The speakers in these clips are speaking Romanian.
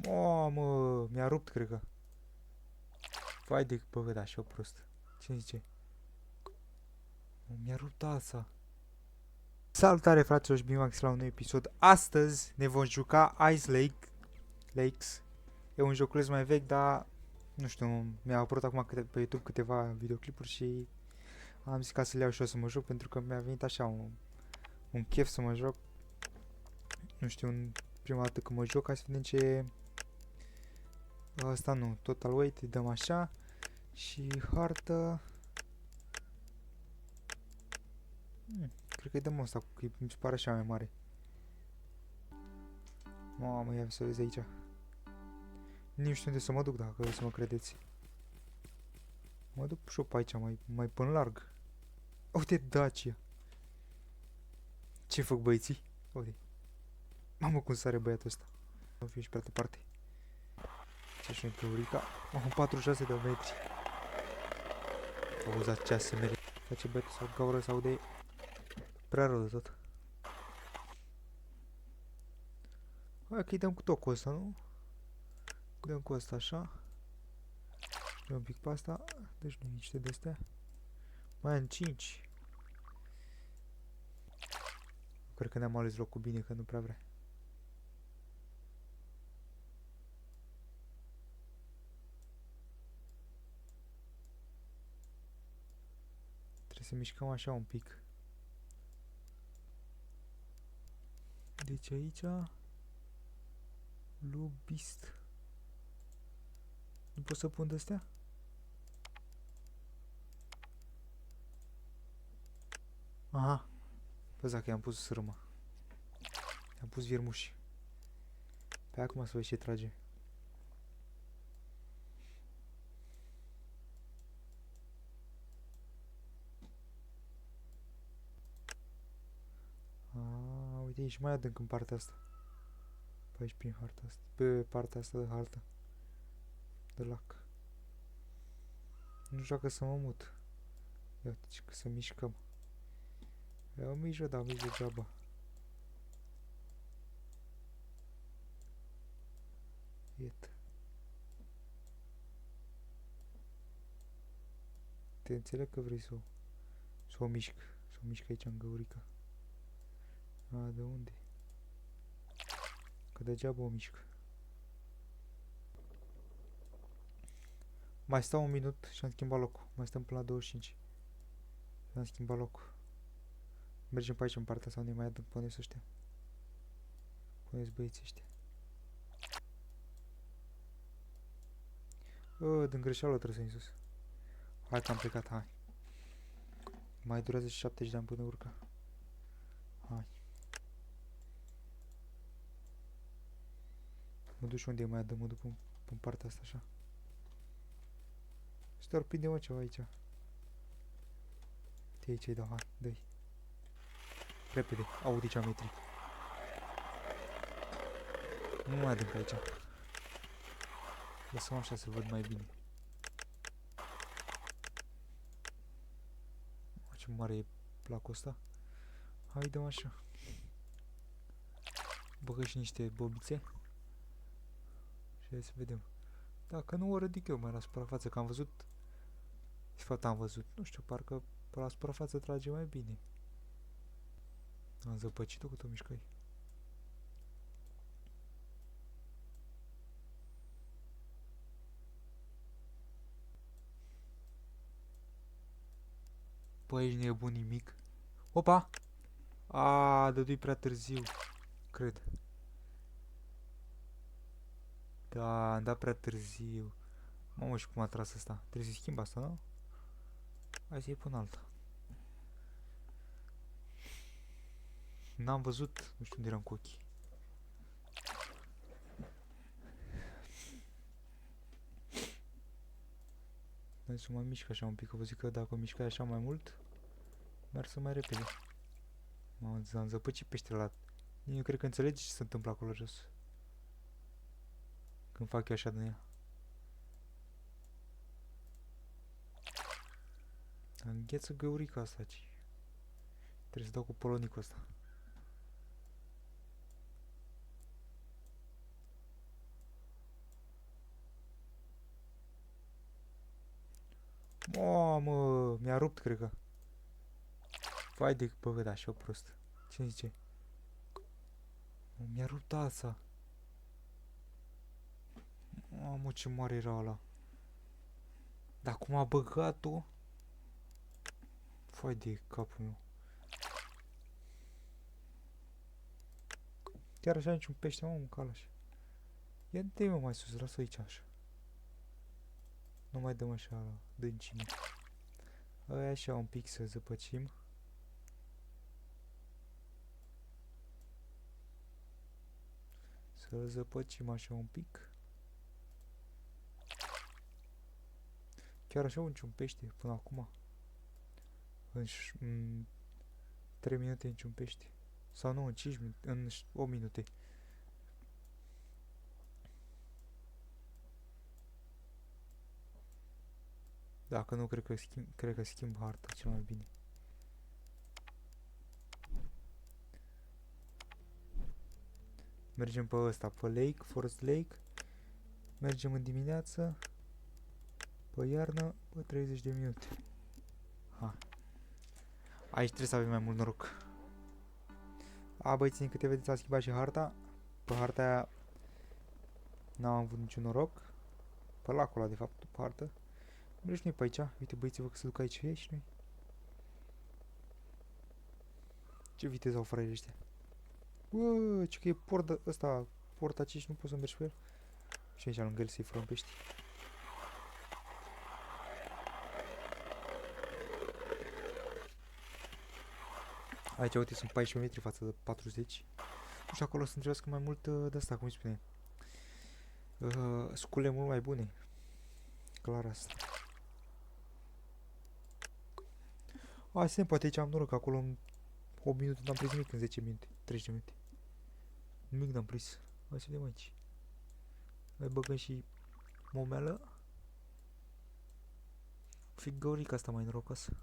Oh, mă, mi-a rupt, cred că. Vai de, bă, da, și-o prost. Ce zice? Mi-a rupt alța. Salutare, fraților, și bine v-am găsit la un nou episod. Astăzi ne vom juca Ice Lakes. E un joculeț mai vechi, dar nu știu, mi-a apărut acum pe YouTube câteva videoclipuri și am zis ca să le iau și eu să mă joc, pentru că mi-a venit așa un chef să mă joc. Nu știu, prima dată când mă joc, hai să vedem ce... Asta nu, Total Weight, îi dăm așa. Și hartă... Cred că îi dăm asta, că mi se pare așa mai mare. Mamă, ia să vezi aici. Nu știu unde să mă duc, dacă vreți să mă credeți. Mă duc și eu pe aici, mai până larg. Uite, Dacia. Ce fac băieții? Uite. Mamă, cum sare băiatul ăsta. Nu fiu și pe altă parte. Ce-și pe Urica. Mamă, 46 de metri. Auzați ce ASMR. Face băiatul sau gaură sau de... Prea rău de tot. Hai că-i dăm cu tot cu ăsta, nu? Dăm cu ăsta așa. Dăm un pic pe asta. Deci nu niște de-astea. Mai am 5. Cred că ne-am ales locul bine, că nu prea vrea. Trebuie să mișcăm așa un pic. Deci aici... Lubist. Nu pot să pun de-astea? Aha. Păi dacă i-am pus sârmă. I-am pus viermuși. Pe acum să vezi ce trage. Uite, e și mai adânc în partea asta. Pe aici prin harta asta. Pe partea asta de hartă. De lac. Nu știu dacă să mă mut. Ia uite că să mișcăm. Ia o mijă, da, mijă degeaba. Iată. Te înțeleg că vrei să o mișc. Să o mișc aici în găurica. De unde? Că degeaba o mișc. Mai stau un minut și am schimbat locul. Mai stăm până la 25. Și am schimbat locul. Mergem pe aici în partea sau ne mai adânc. Puneți ăștia. Puneți băieții ăștia. Din greșeală trebuie să în sus. Hai că am plecat, hai. Mai durează și 70 de ani până urca. Hai. Mă duc și unde e mai adă, mă duc în partea asta așa. Stai prinde mă ceva aici. Te aici îi dau, hai, dă-i. Repede, audi cea metri. Nu mai adânc aici. Lăsăm așa să văd mai bine. Ce mare e placul ăsta. Hai, dăm așa. Băgă și niște bobițe. Și hai să vedem. Dacă nu o ridic eu mai la suprafață, că am văzut. De fapt am văzut, nu știu, parcă pe la suprafață trage mai bine. Am zăpăcit-o cât o mișcai. Păi aici nu e bun nimic. Opa! Dădui prea târziu. Cred. Da, am dat prea târziu. Mamă, și cum a tras asta? Trebuie să schimb asta, nu? Hai să-i pun alta. N-am văzut, nu știu unde eram cu ochii. Hai să mă mișc așa un pic, că vă zic că dacă o mișcai așa mai mult, merg mai repede. M-am zăpăcit peștele ăla. Eu cred că înțelegi ce se întâmplă acolo jos. Când fac eu așa din ea. Îngheță găurica asta, ci. Trebuie să dau cu polonicul ăsta. Mamă, mi-a rupt, cred că. Vai de, bă, da, și-o prost. Ce zice? Mi-a rupt ața. Mamă, ce mare era ăla. Dar cum a băgat-o? Vai de capul meu. Chiar așa niciun pește, mă, un calaș. Ia dă-i, mă, mai sus, lasă aici așa. Nu mai dăm așa la dâncime. Hai așa un pic să zăpăcim. Să-l zăpăcim așa un pic. Chiar așa niciun pește până acum. În 3 minute niciun pește. Sau nu, în 5 minute, în 8 minute. Dacă nu, cred că schimb harta cel mai bine. Mergem pe ăsta, pe Lake, Forest Lake. Mergem în dimineață. Pe iarnă, pe 30 de minute. Ha. Aici trebuie să avem mai mult noroc. A, băieții, câte vedeți, a schimbat și harta. Pe harta aia n-am avut niciun noroc. Pe lacul ăla, de fapt, pe hartă. Mergi noi pe aici. Uite, băieții, vă că se duc aici și noi. Ce viteză au fraierii ăștia. Bă, ce că e port ăsta, port aici și nu poți să mergi pe el. Și aici lângă el să-i furăm pești. Aici, uite, sunt 14 metri față de 40. Nu știu, acolo să întrebească mai mult de asta, cum îi spune. Scule mult mai bune. Clar asta. Hai să poate aici am noroc, acolo în 8 minute n-am prins nimic, în 10 minute, 30 minute. Nimic n-am prins. Hai să vedem aici. Mai băgăm și momelă. Figurica asta mai norocoasă.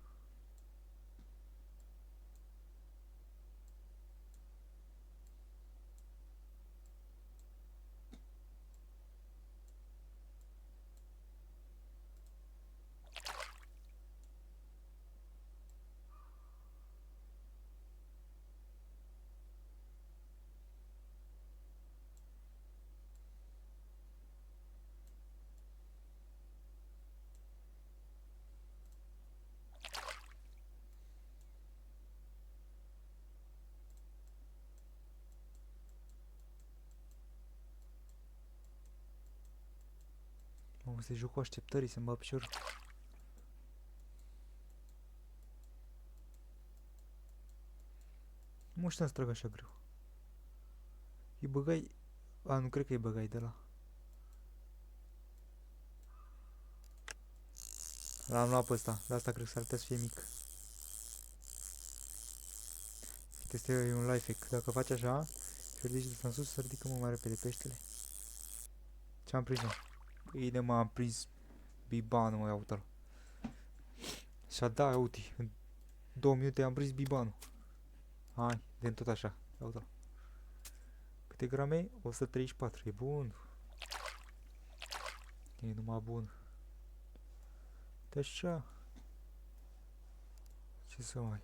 Mamă, se joc cu așteptării să-mi bag piciorul. Nu știu să trag așa greu. Îi băgai... A, nu cred că îi băgai de la. L-am luat pe ăsta. De asta cred că s-ar putea să fie mic. Este un life hack. Dacă faci așa și ridici de sus, să ridică mult mai repede peștele. Ce-am prins, mă? Bine, mă, am prins bibanul, mă, iau-l. Și-a da, uite, în 2 minute am prins bibanul. Hai, de tot așa, iau-l. Câte grame? 134, e bun. E numai bun. De așa. Ce să mai...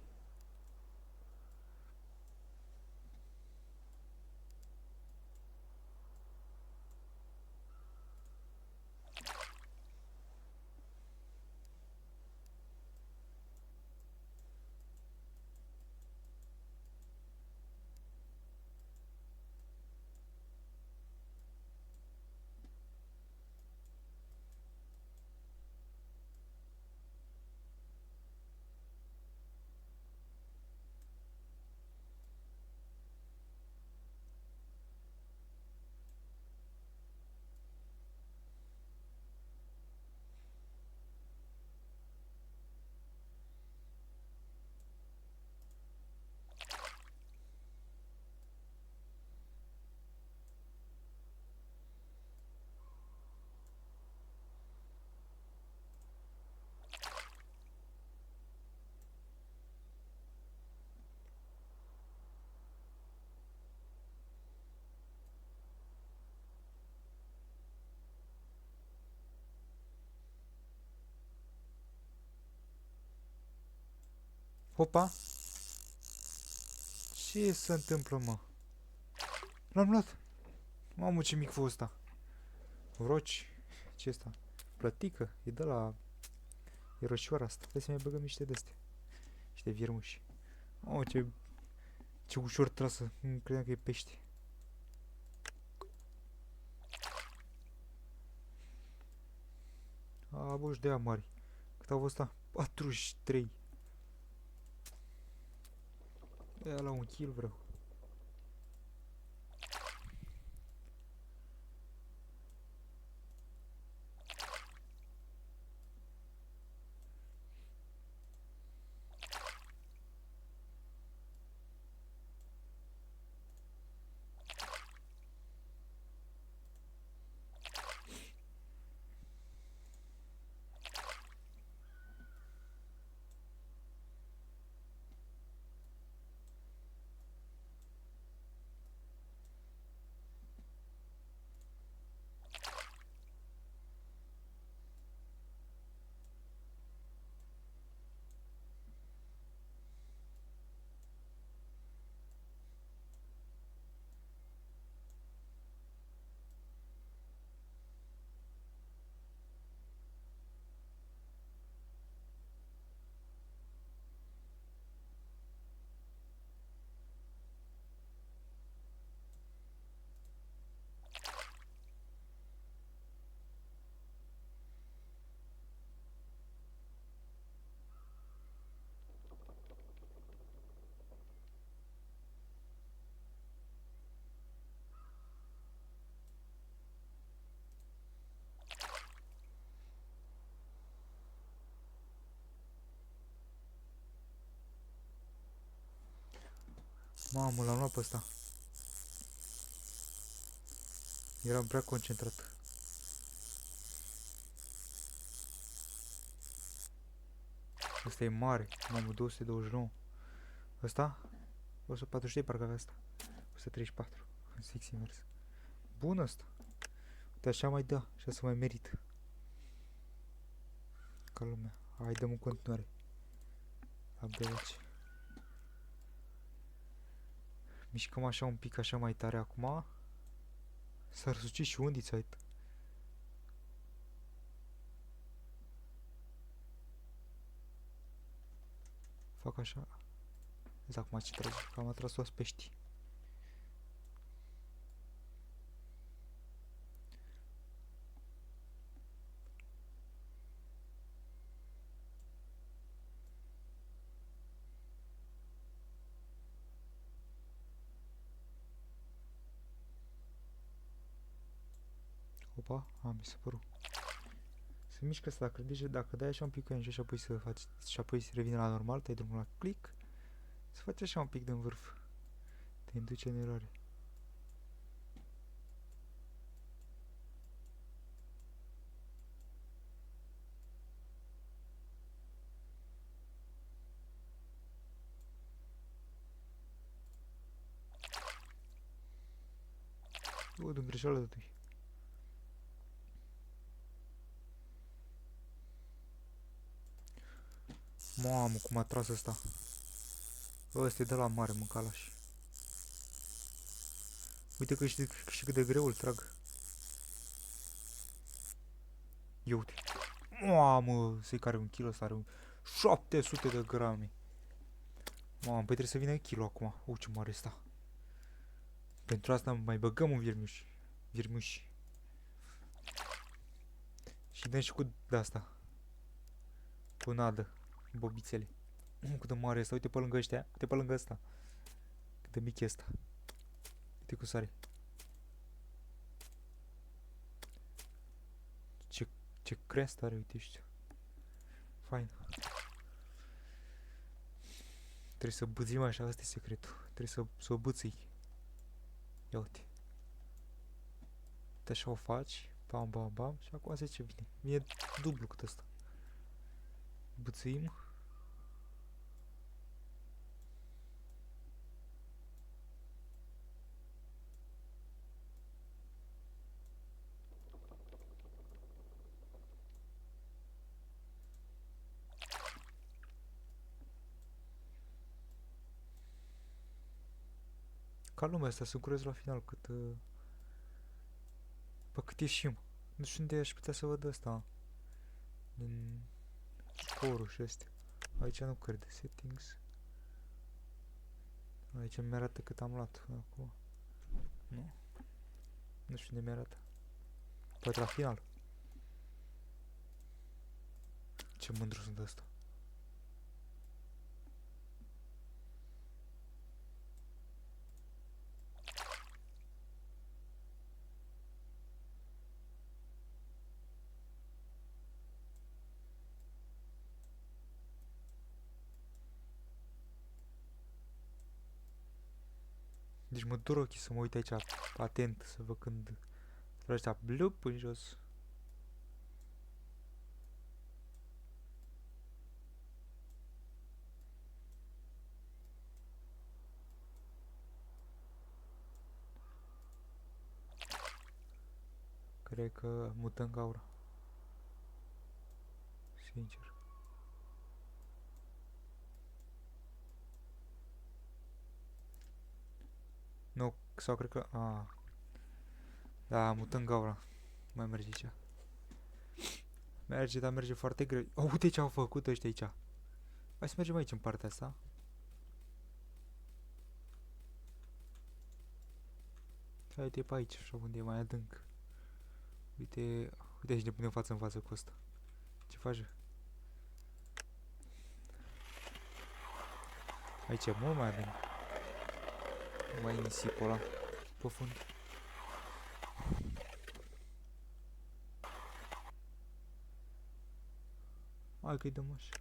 Opa! Ce se întâmplă, mă? L-am luat! Mamă, ce mic fost ăsta! Roci. Ce asta? Plătică? E de la... E roșioara asta. Hai să mai băgăm niște de-astea. Niște viermuși. Oh, ce ușor trasă. Nu credeam că e pește. A, bă, de aia mari. Cât au fost ăsta? 43. Ia la un kill vreau. Mamă, l-am luat pe ăsta. Eram prea concentrat. Ăsta e mare. Mamă, 229. Ăsta? 143 parcă avea asta. 134. Sexy mers. Bun ăsta. Uite, așa mai da. Așa să mai merită. Ca lumea. Hai, dăm în continuare. Abdelaci. Mișcăm așa un pic, așa mai tare acum. S-a răsucit și undița, uite. Fac așa. Vezi acum ce trage. Că am atras toți peștii. Opa, mi se părut. Se mișcă asta, dacă dai așa un pic cu ea și apoi să faci, și apoi să revine la normal, te-ai drumul la click, să faci așa un pic din vârf. Te induce în eroare. O, din greșeală totuși. Mamă, cum a tras ăsta. Ăsta e de la mare, mâncalaș. Uite că și cât de greu îl trag. Ia uite. Mamă, să-i care un kilo ăsta are 700 de grame. Mamă, păi trebuie să vină kilo acum. Ce mare ăsta. Pentru asta mai băgăm un viermuș. Viermuș. Și dăm și cu de-asta. Cu nadă. Bobițele. Cât de mare ăsta. Uite pe lângă ăștia. Uite pe lângă ăsta. Cât de mic e ăsta. Uite cu sare. Ce crest are, uite ăștia. Fain. Trebuie să bățim așa, asta e secretul. Trebuie să o bății. Ia uite. Uite așa o faci. Bam, bam, bam. Și acum se ce vine. Vine dublu cât ăsta. Bățâim. Ca lumea asta, să curez la final cât... pe cât ieșim. Nu știu unde aș putea să văd asta. Din scorul și astea. Aici nu cred. Settings. Aici mi arată cât am luat acum. Nu. Nu știu unde mi arată. Poate la final. Ce mândru sunt ăsta. Deci mă dur ochii să mă uit aici atent, să văd când trage ăștia blup în jos. Cred că mutăm gaura. Sincer. Nu, sau cred că... A. Da, mutăm gaura. Mai merge aici. Merge, dar merge foarte greu. Oh, uite ce au făcut ăștia aici. Hai să mergem aici în partea asta. Uite pe aici, așa unde e mai adânc. Uite, uite aici ne punem față în față cu ăsta. Ce faci? Aici e mult mai adânc. Mai nisipul ăla pe fund. Hai că-i dăm așa.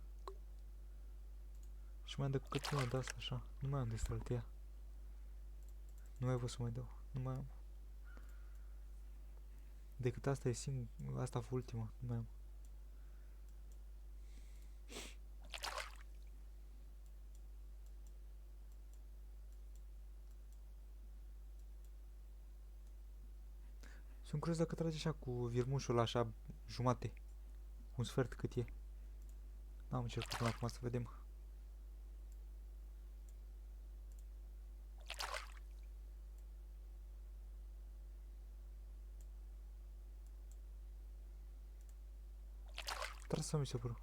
Și mai dă cât una de asta așa. Nu mai am de staltea. Nu mai pot să mai dau. Nu mai am. Decât asta e singur. Asta a fost ultima. Nu mai am. Sunt curios dacă trage așa cu virmușul așa jumate. Un sfert cât e. N-am încercat până acum să vedem. Trasă mi se pără.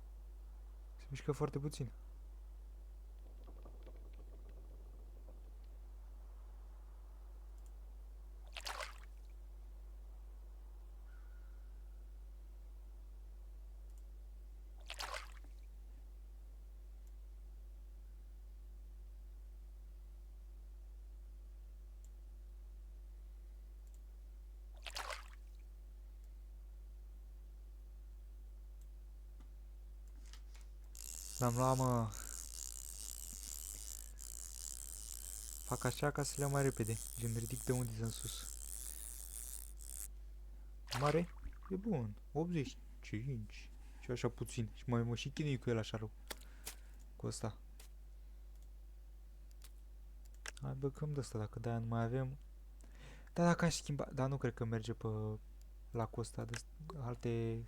Se mișcă foarte puțin. L-am luat, mă. Fac așa ca să le iau mai repede. Gen ridic de unde în sus. Mare? E bun. 85. Și așa puțin. Și mă și chinui cu el așa rău. Cu ăsta. Hai băgăm de asta dacă de-aia nu mai avem. Dar dacă aș schimba... Dar nu cred că merge pe... La costa de alte...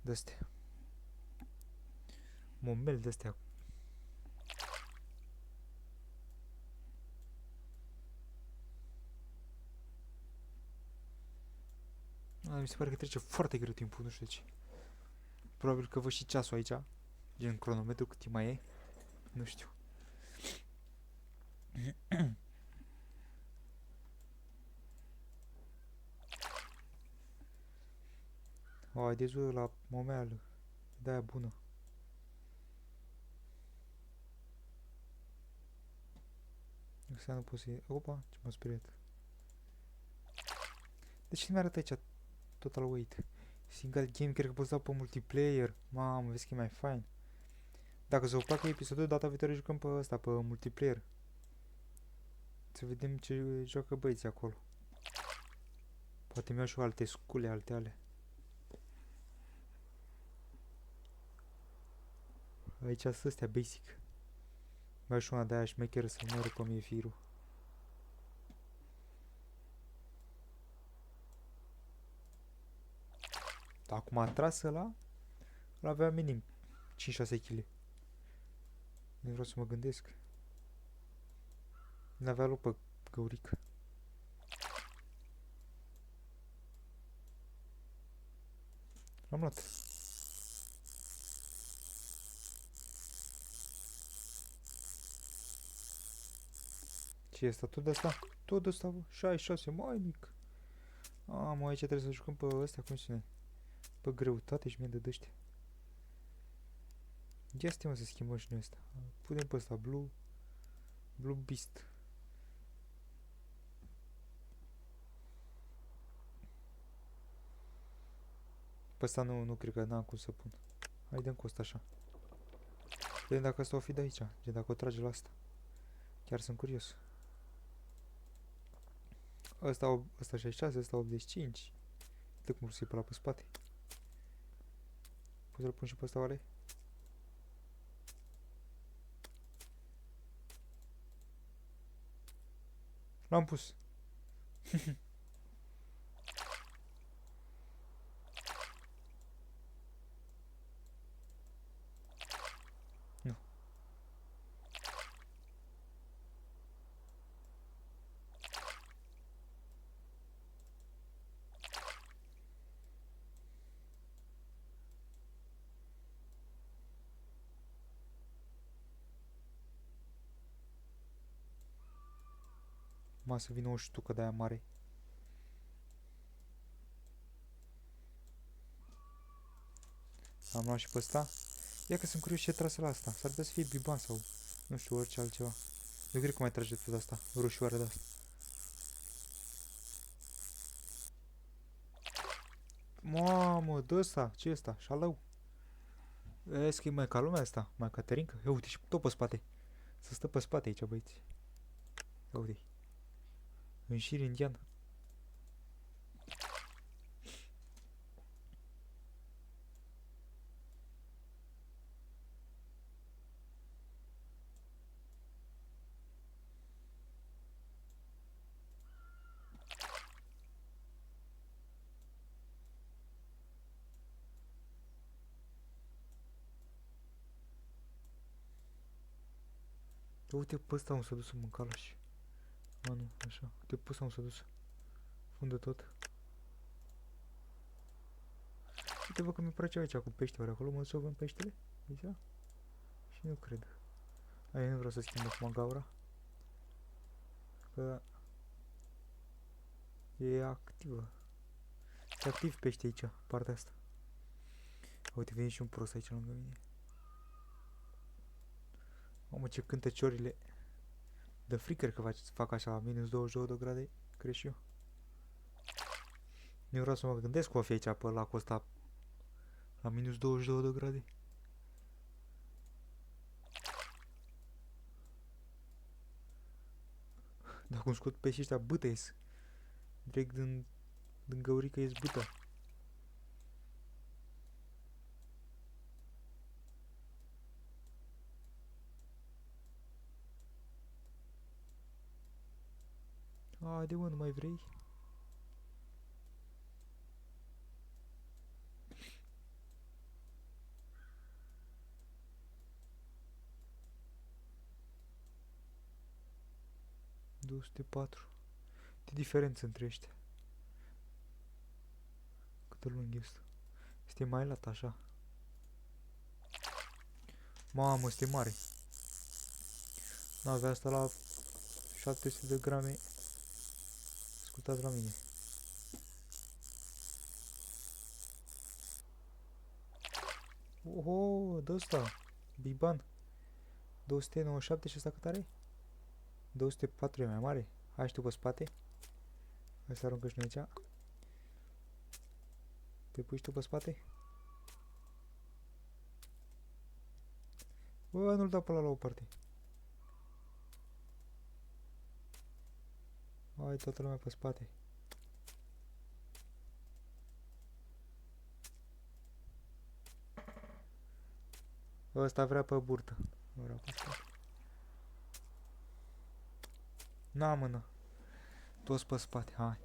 De-astea. Momel de-astea. Mi se pare că trece foarte greu timpul, nu știu de ce. Probabil că văd și ceasul aici. Gen cronometru cât mai e. Nu știu. O, ai de zură la momeală. De-aia bună. Asta nu pot să... Opa, ce m-a speriat. De ce nu mi-arată aici total weight? Single game, cred că poți da pe multiplayer. Mamă, vezi că e mai fain. Dacă să vă placă episodul, data viitoare jucăm pe ăsta, pe multiplayer. Să vedem ce joacă băieții acolo. Poate mi-au și alte scule, alte ale. Aici sunt astea basic. Mai și una de-aia șmecheră să mă rupă mie firul. Dar acum a tras ăla, îl avea minim 5-6 kg. Nu vreau să mă gândesc. Nu avea loc pe găurică. L-am luat. Ce este tot de asta? Tot de asta, bă. 66, mai mic. Mă, aici trebuie să jucăm pe ăsta, cum se numește? Pe greutate și mie de dăștia. Ia stai, mă, să schimbăm și noi asta. Punem pe ăsta, Blue Beast. Pe ăsta nu cred că n-am cum să pun. Hai, dăm cu ăsta așa. Vedem dacă asta o fi de aici, gen dacă o trage la asta. Chiar sunt curios. Ăsta 66, ăsta 85. Uite cum să-i pe la pe spate. Poți să-l pun și pe ăsta, oare? L-am pus. Nu. Ma să vină o ștucă de aia mare. Am luat și pe ăsta. Ia că sunt curios ce trase la asta. S-ar putea să fie biban sau nu știu, orice altceva. Nu cred că mai trage tot asta. Roșioară de asta. Mamă, dă ăsta. Ce e ăsta? Șalău. Vezi că e mai ca lumea asta. Mai Caterinca. Ia uite și tot pe spate. Să stă pe spate aici, băieți. Ia uite. În șir indian. Uite pe ăsta unde s-a dus să mânca și. Nu, așa. Uite pe ăsta unde s-a dus. Fundă tot. Uite vă că mi-e place aici cu pește, ori acolo mă duc să vând peștele? Aici? Și nu cred. Aia nu vreau să schimb acum gaura. Că e activă. E activ pește aici, partea asta. Uite, vine și un prost aici lângă mine. Mamă, ce cântă ciorile. De frică că fac așa, minus 22 de grade, cred și eu. Nu vreau să mă gândesc cum o fi aici pe lacul ăsta la minus 22 de grade. Dacă cum scot peștii ăștia, bâtă ies. Direct din găurică ies bâtă. De mă, nu mai vrei? ...204. Ce diferență între ăștia? Cât de lung este? Este mai lat așa. Mamă, este mare. N-avea asta la 700 de grame. Ascultați la mine. Oho, de ăsta. Biban. 297 și ăsta cât are? 204 e mai mare. Hai și tu pe spate. Hai să aruncă și noi aici. Te pui și tu pe spate? Bă, nu-l dau pe ăla la o parte. Hai, toată lumea pe spate. Ăsta vrea pe burtă. Nu vrea pe spate. Na, mână. Toți pe spate, hai.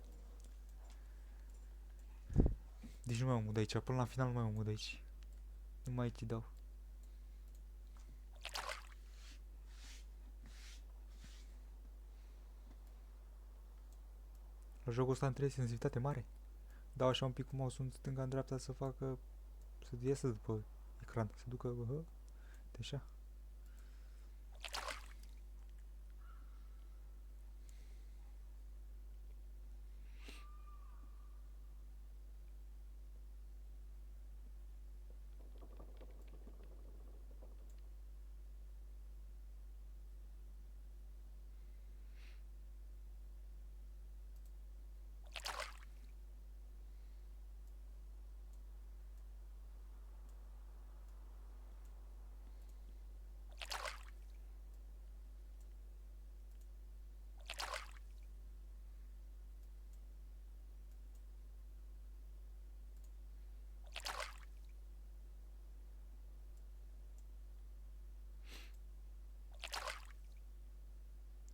Deci nu mai mă de aici, până la final nu mai mă de aici. Nu mai te dau. La jocul ăsta îmi trebuie sensibilitate mare. Dau așa un pic cu mouse-ul în stânga, în dreapta să facă... să iasă după ecran, să ducă... de așa.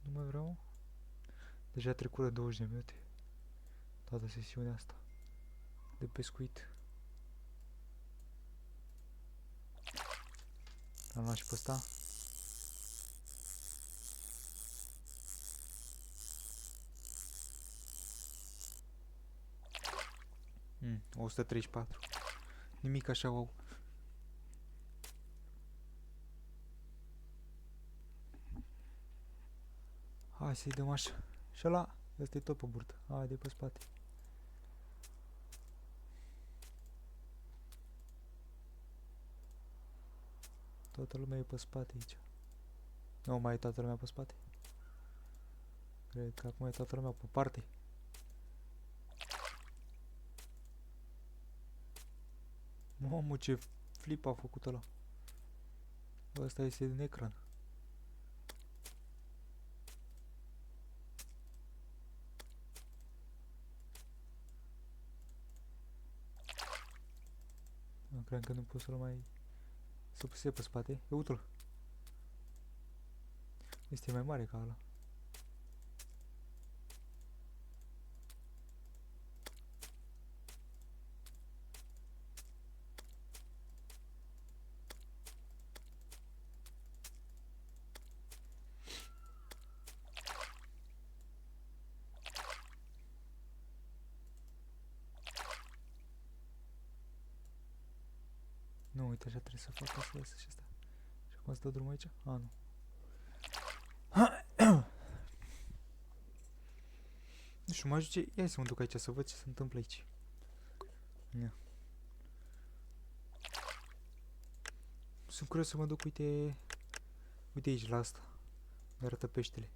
Nu mai vreau. Deja a trecut de 20 de minute. Toată sesiunea asta. De pescuit. L-am luat și pe ăsta. Mm, 134. Nimic așa, wow. Hai să-i dăm așa. Și ăla, ăsta e tot pe burtă. Hai de pe spate. Toată lumea e pe spate aici. Nu mai e toată lumea pe spate. Cred că acum e toată lumea pe parte. Mamă, ce flip a făcut ăla. Ăsta este din ecran. Nu cred că nu pot să-l mai... să puse pe spate. E uite-l. Este mai mare ca ăla. Nu, uite, așa trebuie să fac asta, iasă și asta. Și acum să dau drumul aici? A, nu. Nu știu, mă ajunge... Ia să mă duc aici să văd ce se întâmplă aici. Ia. Sunt curios să mă duc, uite... Uite aici, la asta. Mi arată peștele.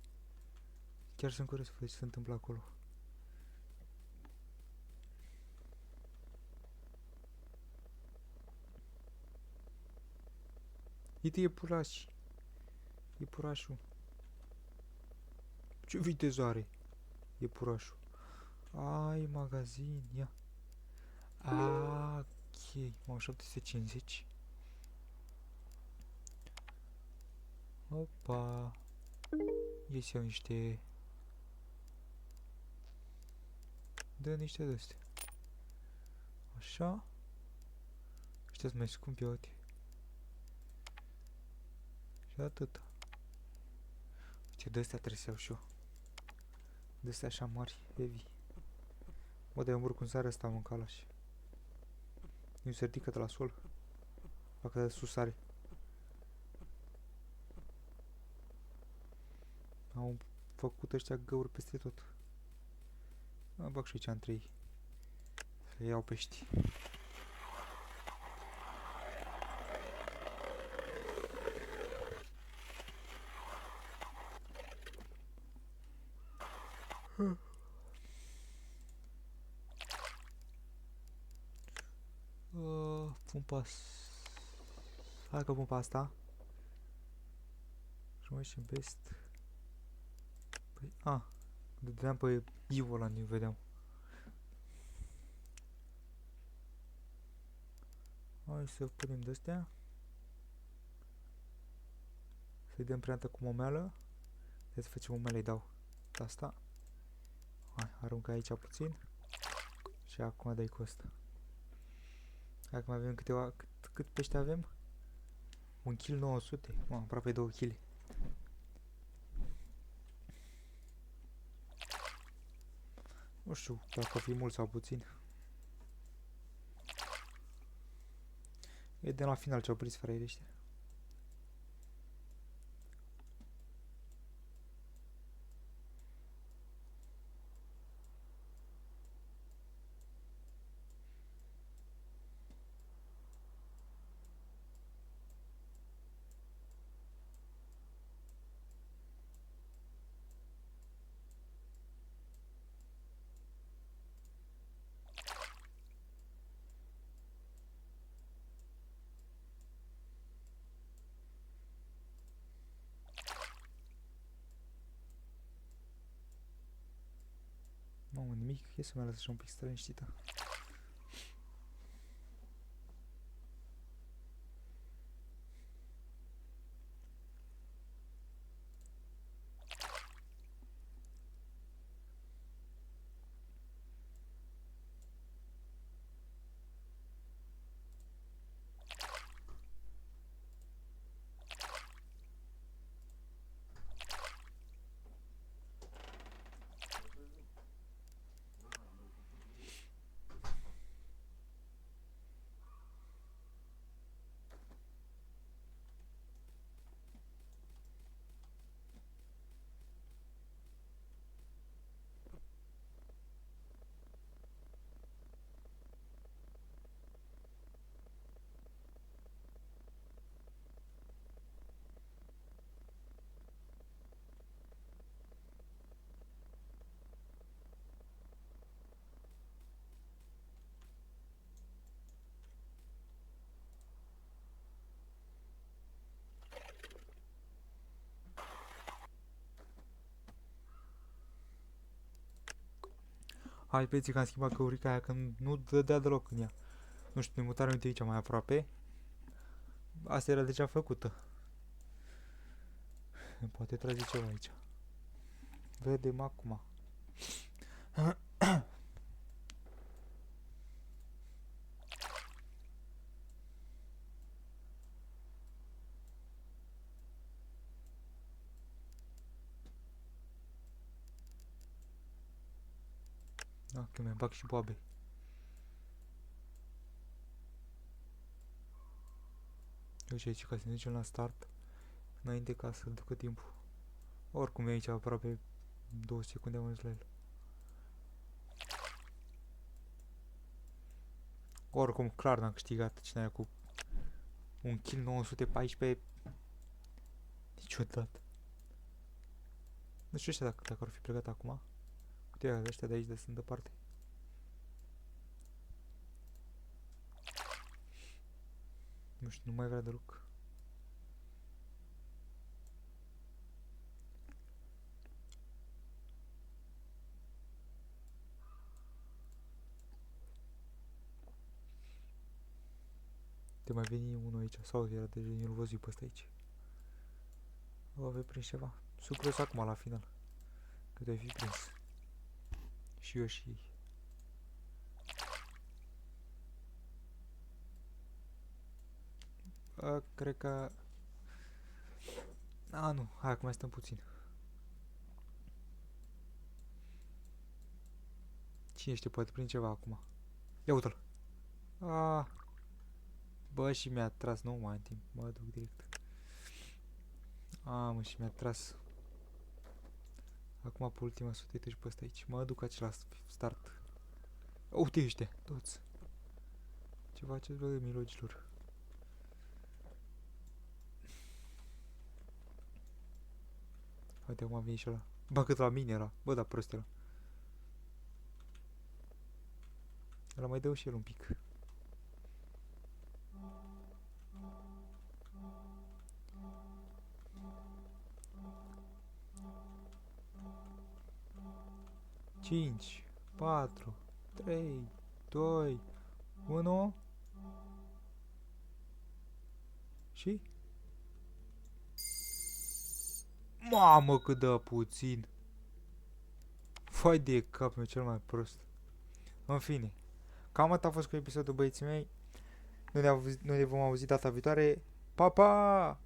Chiar sunt curios să văd ce se întâmplă acolo. Uite iepurași. Iepurașul. Ce viteză are iepurașul. Ai, magazin, ia. Ok, m-au 750. Opa. Ies iau niște... Dă niște de-astea. Așa. Ăștia-s mai scumpi, uite. Și atâta. Uite, de-astea trebuie să iau și eu. De-astea așa mari, heavy. Mă, de-aia îmi urc în seara asta, mă, calaș. Nu se ridică de la sol. Dacă de sus are. Au făcut ăștia găuri peste tot. Mă bag și aici între ei. Să iau pești. Pun pas. Hai că pun pe asta. Și mai și best. Păi, dădeam pe Ivo ăla, nu vedeam. Hai să punem de-astea. Să-i dăm preantă cu momeală. Hai să facem momeală, îi dau de asta. Hai, aruncă aici puțin. Și acum dai cu asta. Acum avem câteva... Cât pește avem? 1 kg 900. Aproape 2 kg. Nu știu dacă o fi mult sau puțin. E de la final ce-au prins fraierii ăștia. Mamă, nimic, e să mă lasă așa un pic străniștită. Hai băieții că am schimbat căurica aia când nu dădea deloc în ea. Nu știu, ne mutare uite aici mai aproape. Asta era deja făcută. Poate trage ceva aici. Vedem acum. Da, că mi bag și boabe. Eu și aici ca să ne ducem la start. Înainte ca să ducă timpul. Oricum e aici aproape 2 secunde am ajuns la el. Oricum clar n-am câștigat cine aia cu un kill 914 niciodată. Nu știu ăștia dacă ar fi plecat acum. Uite ăștia de aici de sunt departe. Nu știu, nu mai vrea deloc. Te mai veni unul aici, sau era deja, eu nu-l văzui pe ăsta aici. O avea prins ceva. Sucros acum la final. Că te-ai fi prins. Și eu și ei. Cred că... A, nu, hai acum mai stăm puțin. Cine știe, poate prinde ceva acum. Ia uite-l. Bă, și mi-a tras, nu mai am timp, mă duc direct. Mă, și mi-a tras. Acum pe ultima sută și pe ăsta aici. Mă duc aici la start. Uite ăștia, toți. Ce faceți, bă, milogilor? Uite, acum a venit și ăla. Bă, cât la mine era. Bă, da, prost era. Ăla mai dă și el un pic. Cinci, 4, 3, 2, 1. Și? Mamă, cât dă puțin. Fai de cap meu cel mai prost. În fine. Cam atât a fost cu episodul, băieții mei. Nu ne vom auzi data viitoare. Pa, pa!